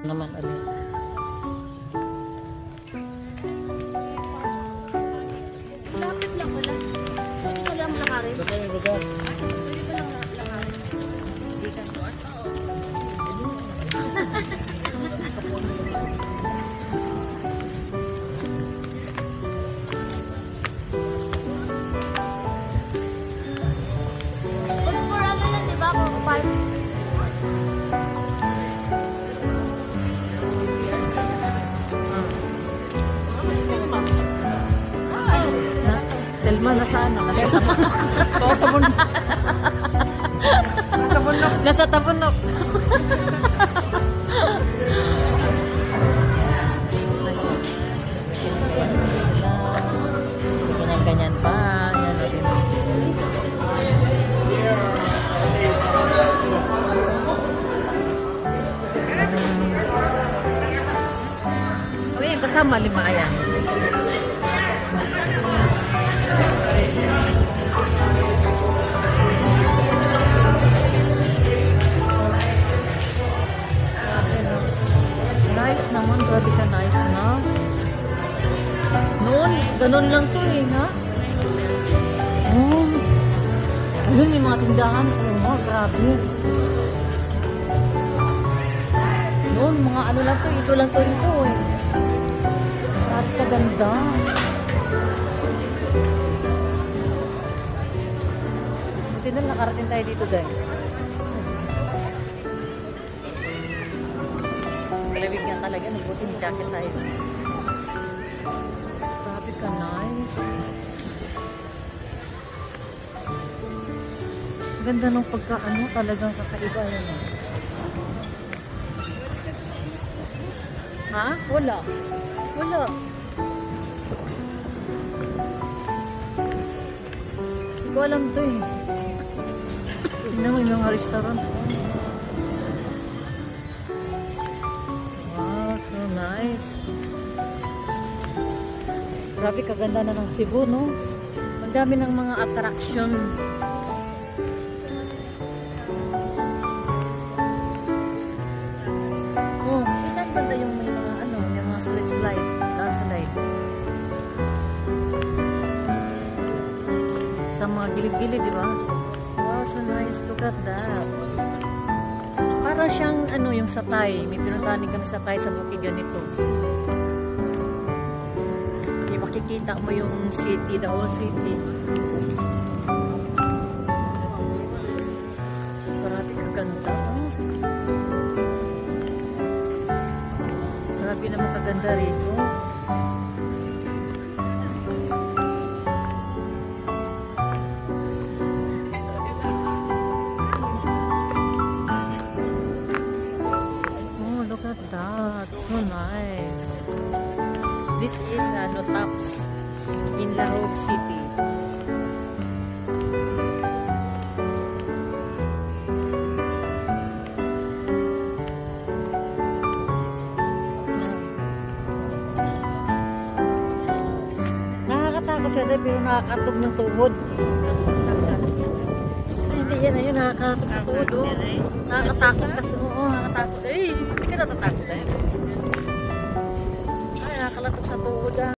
naman ulit. Lapit lang pala. Pwede ko lang lakarin. Pwede ko lang lakarin. Hindi ka suot. Pag for ano lang, di ba? Kung 5. Selma, nasa ano? Nasa tabunok. Nasa tabunok. Nasa tabunok. Nasa tabunok. Ganyan pa. Yan o din. Uy, kasama lima yan. Nice naman, grabe ka nice na. Noon, ganun lang to eh, ha? Oh. Ayun, may mga tindahan. Oh, grabe. Noon, mga ano lang to, ito lang to rito eh. Grabe ka ganda. Buti na nakarating tayo dito, guys. Malamig nga talaga, nagbuti may jacket tayo. Grabe ka, nice. Ganda ng pagkaano, talagang kakaiba yan. Ha? Wala. Wala. Hindi ko alam to eh. Tignan mo yung mga restaurant. So nice. Grabe kaganda na ng Cebu, no? Ang dami ng mga attraction. Oh, isang banda yung may mga ano, yung mga slide, dance slide. Sa mga gilid-gilid, di ba? Wow, so nice. Look at that. Para siyang ano yung sa Thai. May pinuntahan kami sa Thai sa bukid ganito. May makikita mo yung city, the whole city. Grabe kaganda. Oh. Grabe naman kaganda rito. Look at that. So nice. This is Notaps in Lahog City. Nakakatakot siya dahil pero nakakatog ng tuhod. Hindi yan ayun, nakakatakot sa tuhod. Oh. Nakakatakot kasi. Oo, nakakatakot. Eh, hindi ka natatakot eh. Ay, nakakalatok sa tuhod ah.